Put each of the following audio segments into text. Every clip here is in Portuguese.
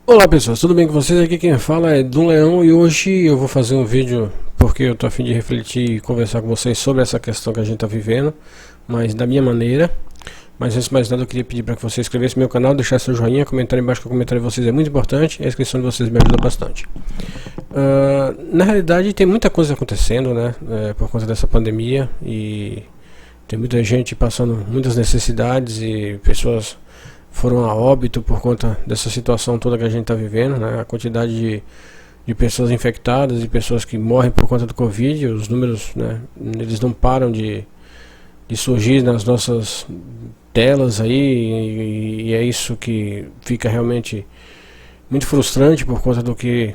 Olá pessoas, tudo bem com vocês? Aqui quem fala é do Leão e hoje eu vou fazer um vídeo porque eu tô a fim de refletir e conversar com vocês sobre essa questão que a gente tá vivendo, mas da minha maneira. Mas antes de mais nada eu queria pedir para que você se inscrevesse no meu canal, deixar seu joinha, comentar embaixo, que o comentário de vocês é muito importante, a inscrição de vocês me ajuda bastante. Na realidade tem muita coisa acontecendo, né, por conta dessa pandemia, e tem muita gente passando muitas necessidades e pessoas foram a óbito por conta dessa situação toda que a gente está vivendo, né? A quantidade de pessoas infectadas e pessoas que morrem por conta do Covid, os números, né, eles não param de surgir nas nossas telas aí, e é isso que fica realmente muito frustrante por conta do que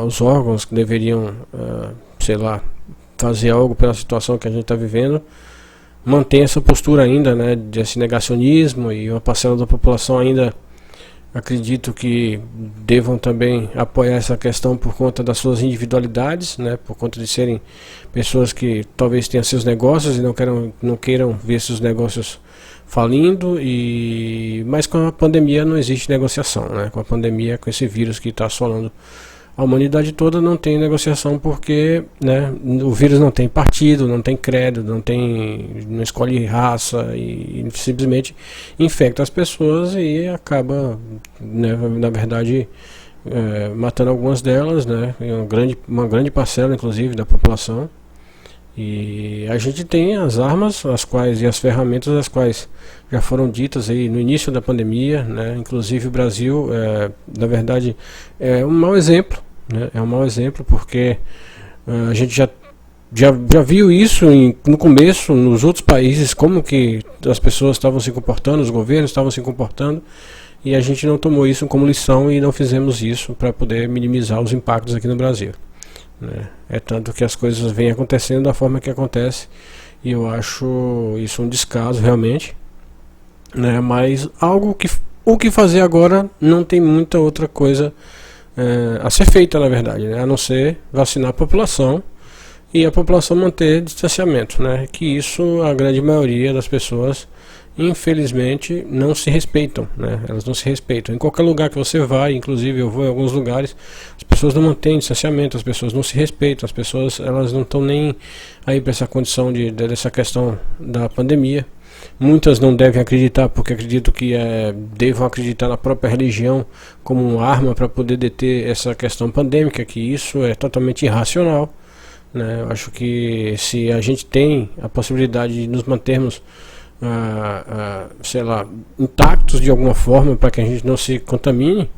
os órgãos que deveriam, sei lá, fazer algo pela situação que a gente está vivendo, mantém essa postura ainda, né, desse negacionismo, e uma parcela da população ainda acredito que devam também apoiar essa questão por conta das suas individualidades, né, por conta de serem pessoas que talvez tenham seus negócios e não queiram ver seus negócios falindo, mas com a pandemia não existe negociação, né, com a pandemia, com esse vírus que está assolando a humanidade toda, não tem negociação porque, né, o vírus não tem partido, não tem credo, não escolhe raça, e simplesmente infecta as pessoas e acaba, né, na verdade, matando algumas delas, né, uma grande parcela inclusive da população. E a gente tem as armas e as ferramentas as quais já foram ditas aí no início da pandemia, né? Inclusive o Brasil, na verdade, é um mau exemplo, né? É um mau exemplo porque a gente já viu isso no começo nos outros países, como que as pessoas estavam se comportando, os governos estavam se comportando, e a gente não tomou isso como lição e não fizemos isso para poder minimizar os impactos aqui no Brasil, né? É tanto que as coisas vêm acontecendo da forma que acontece, e eu acho isso um descaso realmente, né? Mas o que fazer agora, não tem muita outra coisa a ser feita, na verdade, né? A não ser vacinar a população e a população manter distanciamento, né? Que isso a grande maioria das pessoas infelizmente não se respeitam, né? Elas não se respeitam. Em qualquer lugar que você vai, inclusive eu vou em alguns lugares, as pessoas não mantêm distanciamento, as pessoas não se respeitam, as pessoas elas não estão nem aí para essa condição dessa questão da pandemia. Muitas não devem acreditar porque acredito que devam acreditar na própria religião como uma arma para poder deter essa questão pandêmica, que isso é totalmente irracional, né? Eu acho que se a gente tem a possibilidade de nos mantermos sei lá, intactos de alguma forma para que a gente não se contamine,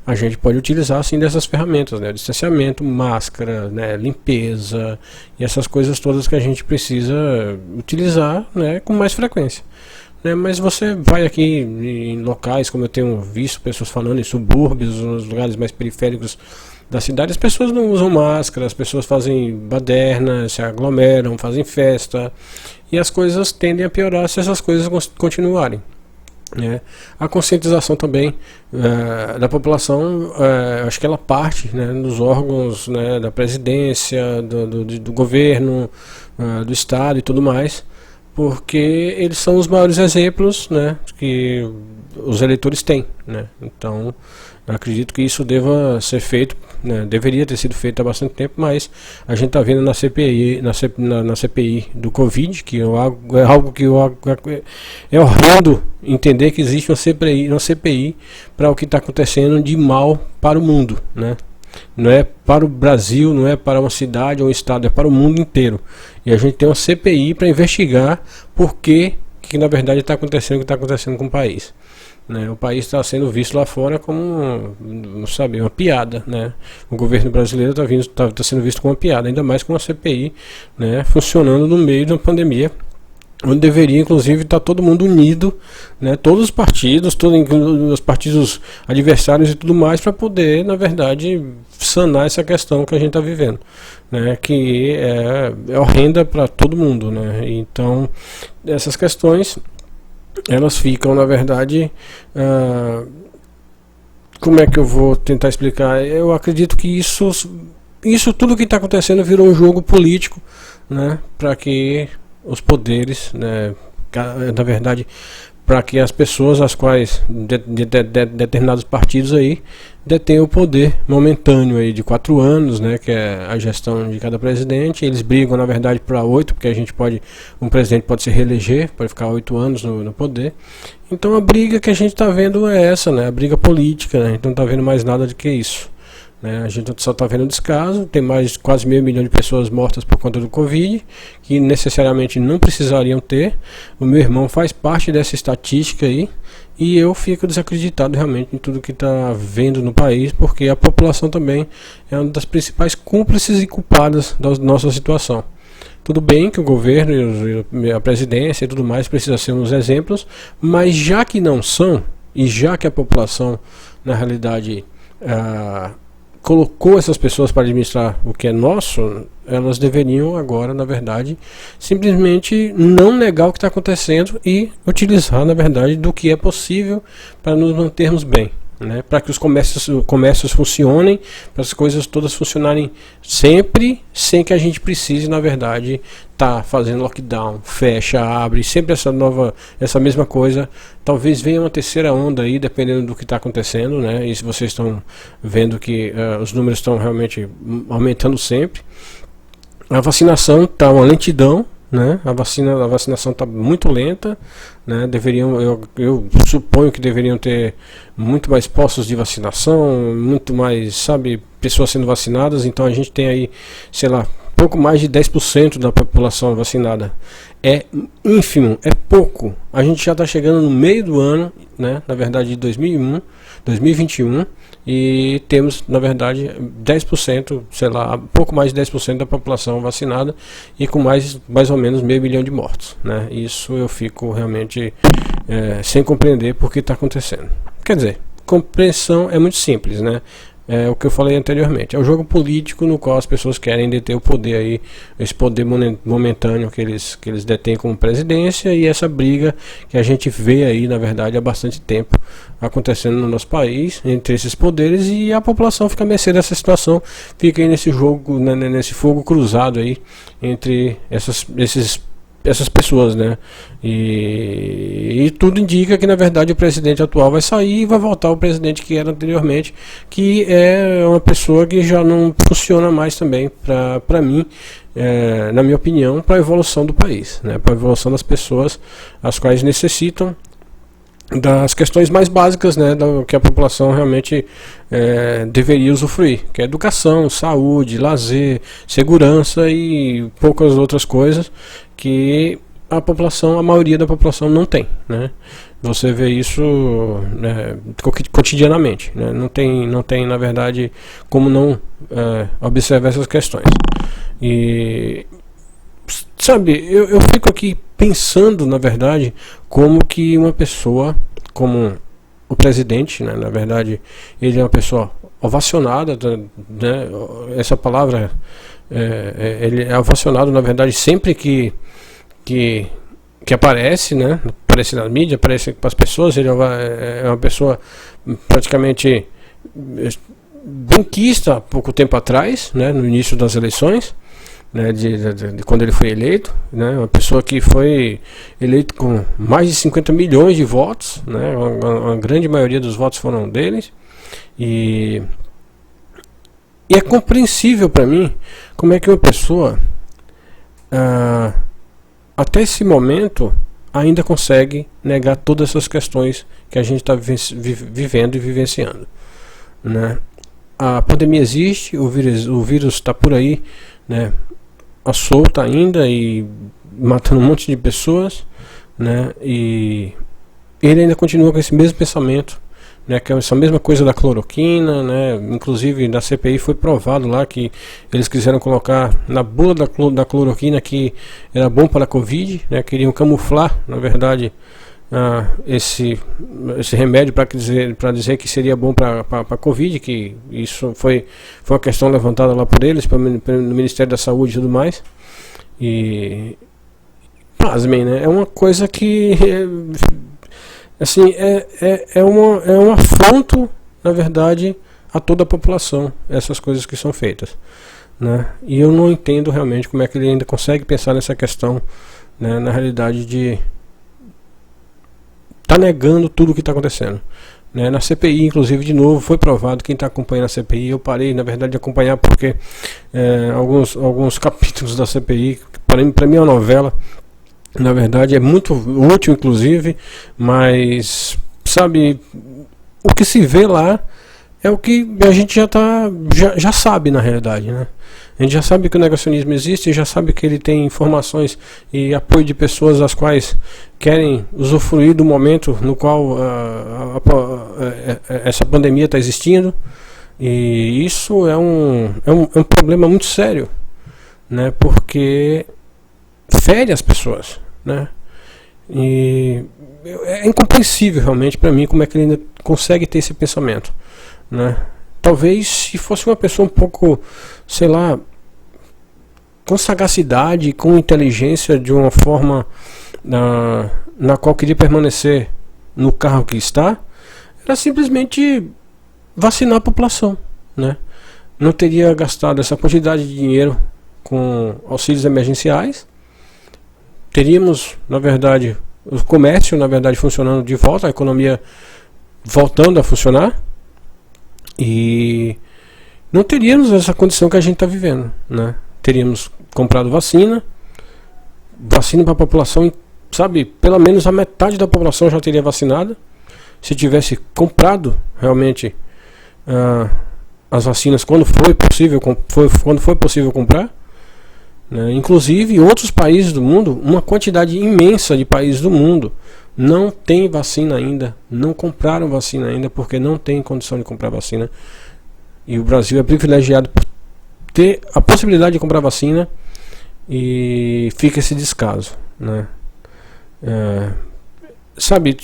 a gente pode utilizar assim dessas ferramentas, né? Distanciamento, máscara, né? Limpeza e essas coisas todas que a gente precisa utilizar, né? Com mais frequência, né? Mas você vai aqui em locais, como eu tenho visto pessoas falando, em subúrbios, nos lugares mais periféricos da cidade, as pessoas não usam máscara, as pessoas fazem baderna, se aglomeram, fazem festa, e as coisas tendem a piorar se essas coisas continuarem, né? A conscientização também da população, acho que ela parte, né, dos órgãos, né, da presidência, do governo, do estado e tudo mais, porque eles são os maiores exemplos, né, que os eleitores têm, né? Então eu acredito que isso deva ser feito, né? Deveria ter sido feito há bastante tempo, mas a gente está vendo na CPI, na CPI do Covid, que é algo que é horrendo entender que existe uma CPI para o que está acontecendo de mal para o mundo, né? Não é para o Brasil, não é para uma cidade ou um estado, é para o mundo inteiro. E a gente tem uma CPI para investigar por que na verdade está acontecendo o que está acontecendo com o país, né? O país está sendo visto lá fora como, não sabe, uma piada, né? O governo brasileiro está sendo visto como uma piada, ainda mais com a CPI, né, funcionando no meio de uma pandemia, onde deveria inclusive estar todo mundo unido, né, todos os partidos, os partidos adversários e tudo mais, para poder, na verdade, sanar essa questão que a gente está vivendo, né, que é horrenda para todo mundo, né? Então essas questões elas ficam, na verdade, como é que eu vou tentar explicar? Eu acredito que isso tudo que está acontecendo virou um jogo político, né, para que os poderes, né, na verdade, para que as pessoas as quais determinados partidos aí detêm o poder momentâneo aí de 4 anos, né, que é a gestão de cada presidente. Eles brigam na verdade para 8, porque um presidente pode se reeleger, pode ficar 8 anos no poder. Então a briga que a gente está vendo é essa, né, a briga política, né, a gente não está vendo mais nada do que isso. A gente só está vendo o descaso. Tem mais de quase 500 mil de pessoas mortas por conta do Covid, que necessariamente não precisariam ter. O meu irmão faz parte dessa estatística aí, e eu fico desacreditado realmente em tudo que está vendo no país, porque a população também é uma das principais cúmplices e culpadas da nossa situação. Tudo bem que o governo e a presidência e tudo mais precisam ser uns exemplos, mas já que não são, e já que a população na realidade colocou essas pessoas para administrar o que é nosso, elas deveriam agora, na verdade, simplesmente não negar o que está acontecendo e utilizar, na verdade, do que é possível para nos mantermos bem, né? Para que os comércios funcionem, para as coisas todas funcionarem sempre, sem que a gente precise, na verdade, tá fazendo lockdown, fecha, abre, sempre essa mesma coisa. Talvez venha uma terceira onda aí, dependendo do que está acontecendo, né? E se vocês estão vendo que os números estão realmente aumentando sempre. A vacinação está uma lentidão, né? A vacinação está muito lenta, né? Eu suponho que deveriam ter muito mais postos de vacinação, muito mais, sabe, pessoas sendo vacinadas. Então a gente tem aí, sei lá, pouco mais de 10% da população vacinada. É ínfimo, é pouco. A gente já está chegando no meio do ano, né? Na verdade de 2021, e temos, na verdade, 10%, sei lá, pouco mais de 10% da população vacinada, e com mais ou menos 500 mil de mortos, né? Isso eu fico realmente sem compreender por que está acontecendo. Quer dizer, compreensão é muito simples, né? É o que eu falei anteriormente, é o jogo político no qual as pessoas querem deter o poder aí, esse poder momentâneo que eles detêm como presidência, e essa briga que a gente vê aí, na verdade, há bastante tempo acontecendo no nosso país, entre esses poderes, e a população fica a mercê dessa situação, fica aí nesse jogo, né, nesse fogo cruzado aí, entre essas pessoas, né? E tudo indica que na verdade o presidente atual vai sair e vai voltar o presidente que era anteriormente, que é uma pessoa que já não funciona mais também para mim, na minha opinião, para a evolução do país, né? Para a evolução das pessoas, as quais necessitam das questões mais básicas, né, que a população realmente deveria usufruir, que é educação, saúde, lazer, segurança e poucas outras coisas que a maioria da população não tem, né? Você vê isso, né, cotidianamente, né? Não tem na verdade como não observar essas questões. E sabe, eu fico aqui pensando, na verdade, como que uma pessoa, como o presidente, né, na verdade, ele é uma pessoa ovacionada, né, essa palavra, ele é ovacionado, na verdade, sempre que aparece, né, aparece na mídia, aparece para as pessoas. Ele é uma pessoa praticamente benquista há pouco tempo atrás, né, no início das eleições, né, de quando ele foi eleito, né, uma pessoa que foi eleito com mais de 50 milhões de votos, né, uma grande maioria dos votos foram deles, e é compreensível para mim como é que uma pessoa até esse momento ainda consegue negar todas essas questões que a gente está vivendo e vivenciando, né? A pandemia existe, o vírus está por aí, né, à solta ainda e matando um monte de pessoas, né? E ele ainda continua com esse mesmo pensamento, né, que é essa mesma coisa da cloroquina, né? Inclusive na CPI foi provado lá que eles quiseram colocar na bula da cloroquina que era bom para a Covid, né? Queriam camuflar, na verdade, esse remédio para dizer que seria bom para a Covid, que isso foi uma questão levantada lá por eles, no Ministério da Saúde e tudo mais. E pasmem, né? É uma coisa que assim, é um afronto, na verdade, a toda a população, essas coisas que são feitas, né? E eu não entendo realmente como é que ele ainda consegue pensar nessa questão, né, na realidade de está negando tudo o que está acontecendo. Né? Na CPI, inclusive, de novo, foi provado, quem está acompanhando a CPI, eu parei, na verdade, de acompanhar porque alguns capítulos da CPI, para mim é uma novela, na verdade, é muito útil, inclusive, mas, sabe, o que se vê lá é o que a gente já sabe, na realidade, né? A gente já sabe que o negacionismo existe, já sabe que ele tem informações e apoio de pessoas as quais querem usufruir do momento no qual essa pandemia está existindo, e isso é um problema muito sério, né? Porque fere as pessoas, né? E é incompreensível realmente para mim como é que ele ainda consegue ter esse pensamento, né? Talvez se fosse uma pessoa um pouco, sei lá, com sagacidade, com inteligência, de uma forma na qual queria permanecer no cargo que está, era simplesmente vacinar a população, né? Não teria gastado essa quantidade de dinheiro com auxílios emergenciais. Teríamos, na verdade, o comércio, na verdade, funcionando de volta, a economia voltando a funcionar, e não teríamos essa condição que a gente está vivendo, né? Teríamos comprado vacina para a população, sabe, pelo menos a metade da população já teria vacinada, se tivesse comprado realmente as vacinas quando foi possível comprar, né? Inclusive outros países do mundo, uma quantidade imensa de países do mundo não tem vacina ainda, não compraram vacina ainda porque não tem condição de comprar vacina, e o Brasil é privilegiado por ter a possibilidade de comprar vacina, e fica esse descaso, né? Sabe,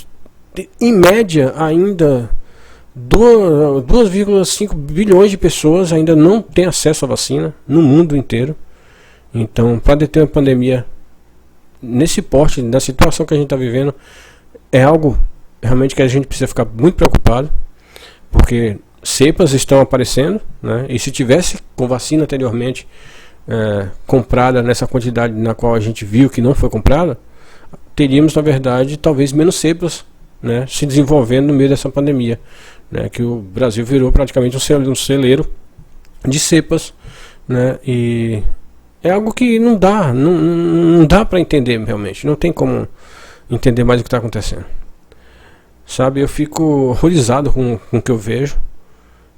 em média ainda 2,5 bilhões de pessoas ainda não têm acesso à vacina no mundo inteiro. Então, para deter uma pandemia nesse porte, na situação que a gente está vivendo, é algo realmente que a gente precisa ficar muito preocupado, porque cepas estão aparecendo, né? E se tivesse com vacina anteriormente comprada nessa quantidade na qual a gente viu que não foi comprada, teríamos, na verdade, talvez menos cepas, né, se desenvolvendo no meio dessa pandemia, né? Que o Brasil virou praticamente um celeiro de cepas, né? E é algo que não dá para entender realmente, não tem como entender mais o que está acontecendo, sabe? Eu fico horrorizado com o que eu vejo.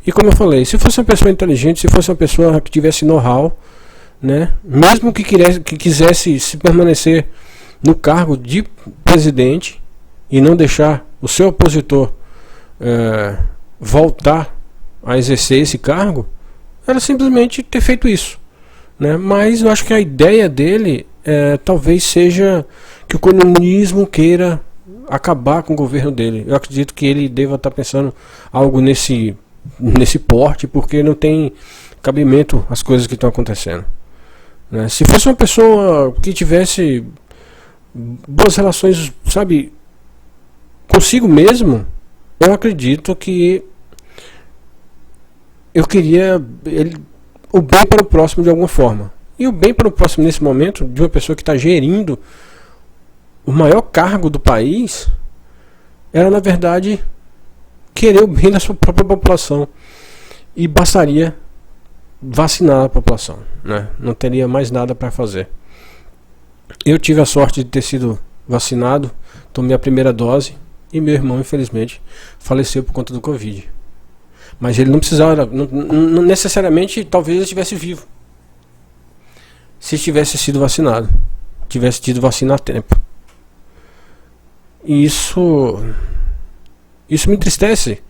E como eu falei, se fosse uma pessoa inteligente, se fosse uma pessoa que tivesse know-how, né, mesmo que quisesse se permanecer no cargo de presidente e não deixar o seu opositor voltar a exercer esse cargo, era simplesmente ter feito isso, né? Mas eu acho que a ideia dele talvez seja que o comunismo queira acabar com o governo dele. Eu acredito que ele deva estar pensando algo nesse porte, porque não tem cabimento as coisas que estão acontecendo, né? Se fosse uma pessoa que tivesse boas relações, sabe, consigo mesmo, eu acredito que eu queria o bem para o próximo de alguma forma. E o bem para o próximo nesse momento, de uma pessoa que está gerindo o maior cargo do país, era, na verdade, querer o bem da sua própria população, e bastaria vacinar a população, né? Não teria mais nada para fazer. Eu tive a sorte de ter sido vacinado, tomei a primeira dose, e meu irmão, infelizmente, faleceu por conta do Covid. Mas ele não precisava, não necessariamente, talvez ele estivesse vivo, se tivesse sido vacinado, tivesse tido vacina a tempo. E isso me entristece.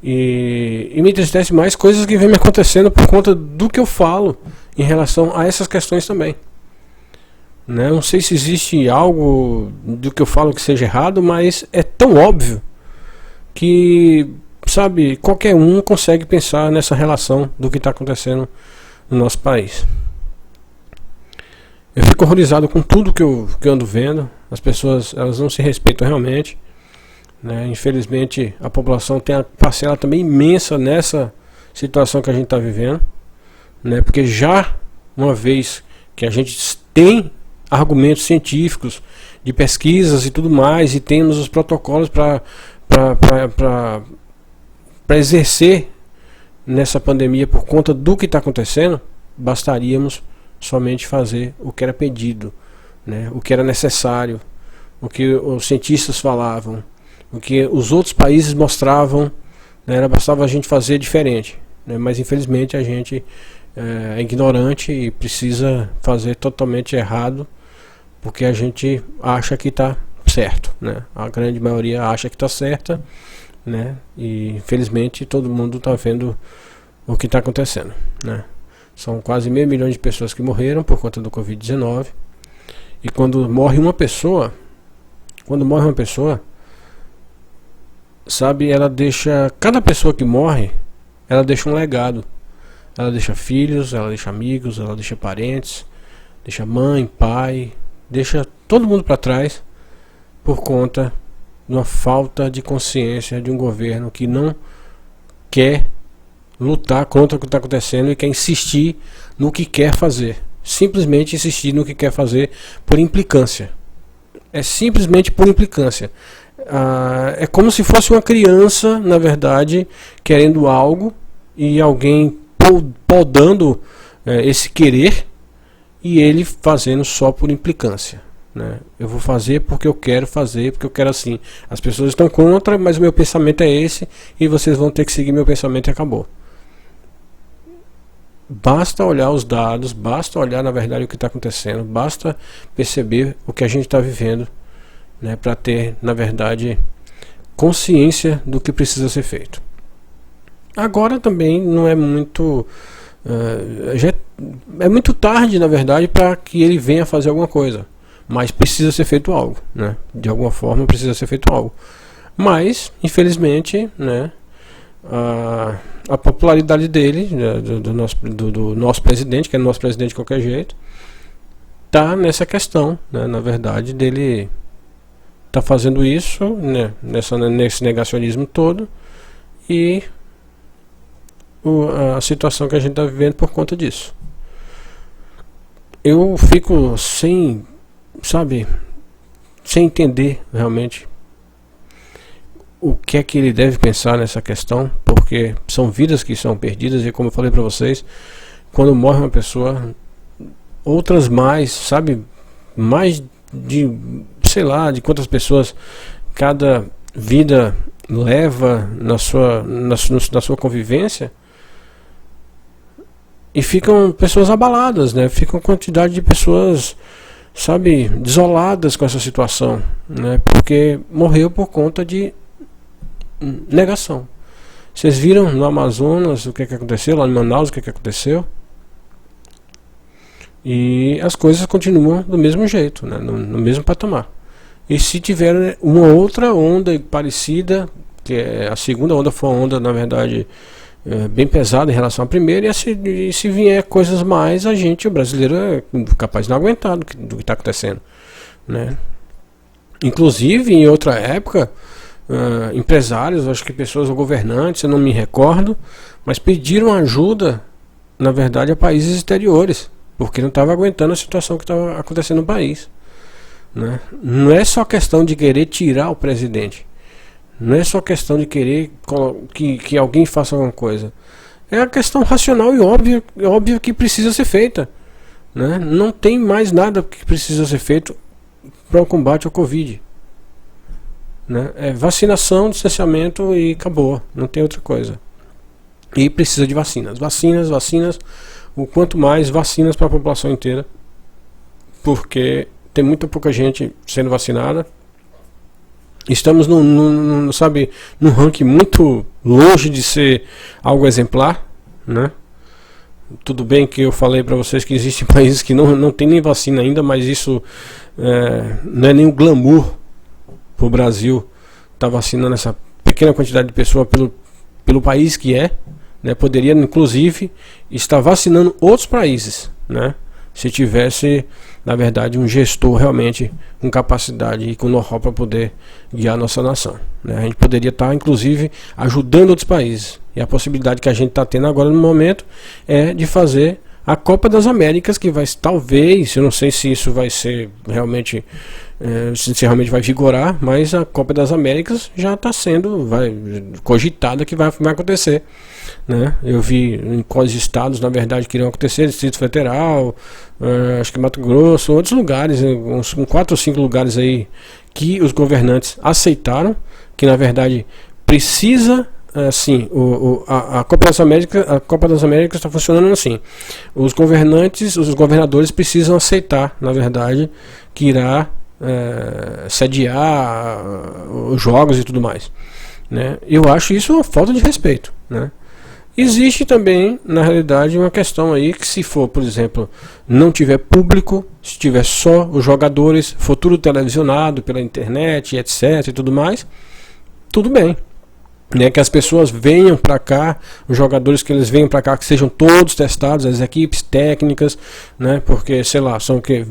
E me entristece mais coisas que vem me acontecendo por conta do que eu falo em relação a essas questões também, né? Não sei se existe algo do que eu falo que seja errado, mas é tão óbvio que, sabe, qualquer um consegue pensar nessa relação do que está acontecendo no nosso país. Eu fico horrorizado com tudo que eu ando vendo. As pessoas, elas não se respeitam realmente, né? Infelizmente a população tem a parcela também imensa nessa situação que a gente está vivendo, né? Porque já uma vez que a gente tem argumentos científicos de pesquisas e tudo mais, e temos os protocolos para exercer nessa pandemia por conta do que está acontecendo, bastaríamos somente fazer o que era pedido, né? O que era necessário, o que os cientistas falavam, o que os outros países mostravam, né? Era bastava a gente fazer diferente, né? Mas infelizmente a gente é ignorante e precisa fazer totalmente errado, porque a gente acha que está certo, né? A grande maioria acha que está certa, né? E infelizmente todo mundo está vendo o que está acontecendo, né? São quase 500 mil de pessoas que morreram por conta do Covid-19. E quando morre uma pessoa, sabe, ela deixa, cada pessoa que morre, ela deixa um legado. Ela deixa filhos, ela deixa amigos, ela deixa parentes, deixa mãe, pai, deixa todo mundo para trás por conta de uma falta de consciência de um governo que não quer lutar contra o que está acontecendo e quer insistir no que quer fazer. Simplesmente insistir no que quer fazer por implicância. É simplesmente por implicância. É como se fosse uma criança, na verdade, querendo algo e alguém podando esse querer e ele fazendo só por implicância, né? Eu vou fazer porque eu quero fazer, porque eu quero assim. As pessoas estão contra, mas o meu pensamento é esse e vocês vão ter que seguir meu pensamento e acabou. Basta olhar os dados, basta olhar na verdade o que está acontecendo, basta perceber o que a gente está vivendo, né, para ter na verdade consciência do que precisa ser feito. Agora também não é muito já é muito tarde na verdade para que ele venha fazer alguma coisa, mas precisa ser feito algo, né? De alguma forma precisa ser feito algo, mas infelizmente, né, a popularidade dele, né, do nosso presidente, que é nosso presidente de qualquer jeito, tá nessa questão, né, na verdade, dele tá fazendo isso, né, nesse negacionismo todo, e a situação que a gente está vivendo por conta disso. Eu fico sem entender realmente o que é que ele deve pensar nessa questão, porque são vidas que são perdidas e, como eu falei para vocês, quando morre uma pessoa, outras mais, mais de, sei lá, de quantas pessoas cada vida leva na sua convivência, e ficam pessoas abaladas, né? Fica uma quantidade de pessoas, desoladas com essa situação, né? Porque morreu por conta de negação. Vocês viram no Amazonas o que aconteceu, lá em Manaus o que aconteceu? E as coisas continuam do mesmo jeito, né? No mesmo patamar. E se tiver uma outra onda parecida, que a segunda onda foi uma onda, na verdade, bem pesada em relação à primeira, e se vier coisas mais, o brasileiro é capaz de não aguentar do que está acontecendo, né? Inclusive, em outra época, empresários, acho que pessoas ou governantes, eu não me recordo, mas pediram ajuda, na verdade, a países exteriores, porque não estava aguentando a situação que estava acontecendo no país, né? Não é só questão de querer tirar o presidente, não é só questão de querer que alguém faça alguma coisa, é a questão racional e óbvia que precisa ser feita, né? Não tem mais nada que precisa ser feito para o combate ao Covid, né? É vacinação, distanciamento e acabou, não tem outra coisa. E precisa de vacinas, o quanto mais vacinas para a população inteira, porque tem muito pouca gente sendo vacinada. Estamos num ranking muito longe de ser algo exemplar, né? Tudo bem que eu falei para vocês que existem países que não tem nem vacina ainda, mas isso não é nem um glamour para o Brasil estar vacinando essa pequena quantidade de pessoas pelo país que é, né? Poderia inclusive estar vacinando outros países, né? Se tivesse, na verdade, um gestor realmente com capacidade e com know-how para poder guiar a nossa nação, né? A gente poderia estar, inclusive, ajudando outros países. E a possibilidade que a gente está tendo agora no momento é de fazer a Copa das Américas, que vai, talvez, eu não sei se isso vai ser realmente se realmente vai vigorar, mas a Copa das Américas já está sendo cogitada que vai acontecer, né? Eu vi em quais estados na verdade que iriam acontecer: Distrito Federal, acho que Mato Grosso, outros lugares, uns 4 ou 5 lugares aí que os governantes aceitaram que na verdade precisa. Assim, a Copa das Américas está funcionando assim: os governadores precisam aceitar, na verdade, que irá sediar os jogos e tudo mais, né? Eu acho isso uma falta de respeito, né? Existe também, na realidade, uma questão aí que, se for, por exemplo, não tiver público, se tiver só os jogadores, for tudo televisionado pela internet, etc e tudo mais, tudo bem, né, que as pessoas venham para cá, os jogadores que eles venham para cá, que sejam todos testados, as equipes técnicas, né, porque, sei lá, são o que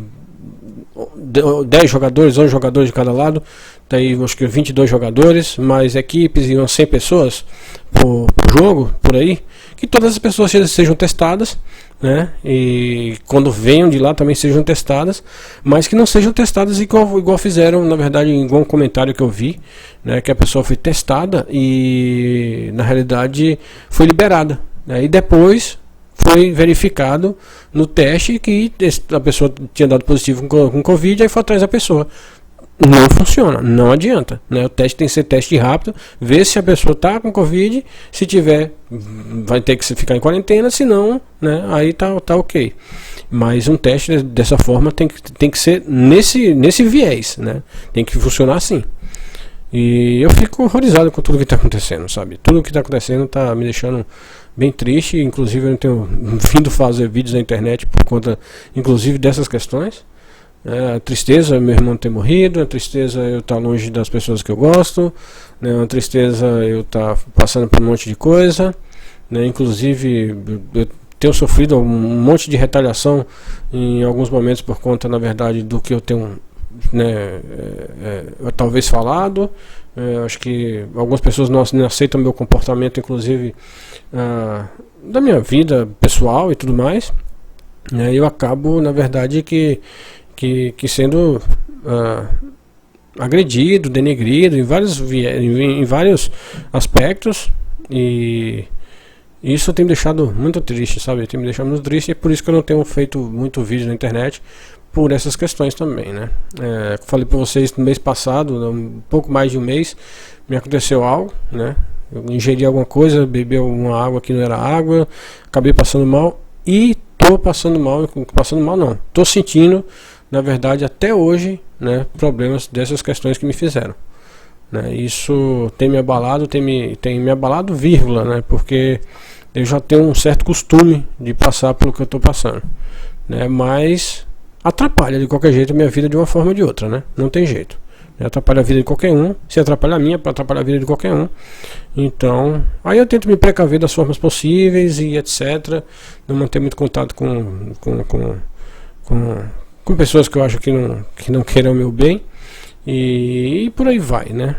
10 jogadores, 11 jogadores de cada lado, daí acho que 22 jogadores, mais equipes e umas 100 pessoas por jogo, por aí, que todas as pessoas sejam testadas, né, e quando venham de lá também sejam testadas, mas que não sejam testadas igual fizeram, na verdade, igual um comentário que eu vi, né, que a pessoa foi testada e na realidade foi liberada, né, e depois foi verificado no teste que a pessoa tinha dado positivo com Covid, aí foi atrás da pessoa. Não funciona, não adianta, né? O teste tem que ser teste rápido, ver se a pessoa está com Covid, se tiver, vai ter que ficar em quarentena, se não, né, aí tá ok. Mas um teste dessa forma tem que ser nesse viés, né? Tem que funcionar assim. E eu fico horrorizado com tudo que está acontecendo, sabe? Tudo que está acontecendo está me deixando bem triste. Inclusive eu não tenho vindo fazer vídeos na internet por conta, inclusive, dessas questões. A tristeza meu irmão ter morrido, a tristeza eu estar longe das pessoas que eu gosto, né? A tristeza eu estar passando por um monte de coisa, né? Inclusive eu tenho sofrido um monte de retaliação em alguns momentos por conta, na verdade, do que eu tenho, né, talvez falado. Acho que algumas pessoas não aceitam meu comportamento, inclusive da minha vida pessoal e tudo mais, né? Eu acabo, na verdade, que sendo agredido, denegrido em vários aspectos, e isso tem me deixado muito triste, sabe? Tem me deixado muito triste, e é por isso que eu não tenho feito muito vídeo na internet, por essas questões também, né? Falei para vocês no mês passado, um pouco mais de um mês, me aconteceu algo, né? Eu ingeri alguma coisa, bebi uma água que não era água, acabei passando mal, e tô passando mal não, tô sentindo, na verdade, até hoje, né, problemas dessas questões que me fizeram, né? Isso tem me abalado, tem me abalado, vírgula, né? Porque eu já tenho um certo costume de passar pelo que eu estou passando, né? Mas atrapalha de qualquer jeito a minha vida de uma forma ou de outra, né? Não tem jeito. Atrapalha a vida de qualquer um. Se atrapalha a minha, para atrapalhar a vida de qualquer um. Então, aí eu tento me precaver das formas possíveis e etc. Não manter muito contato com pessoas que eu acho que não queiram o meu bem. E por aí vai, né?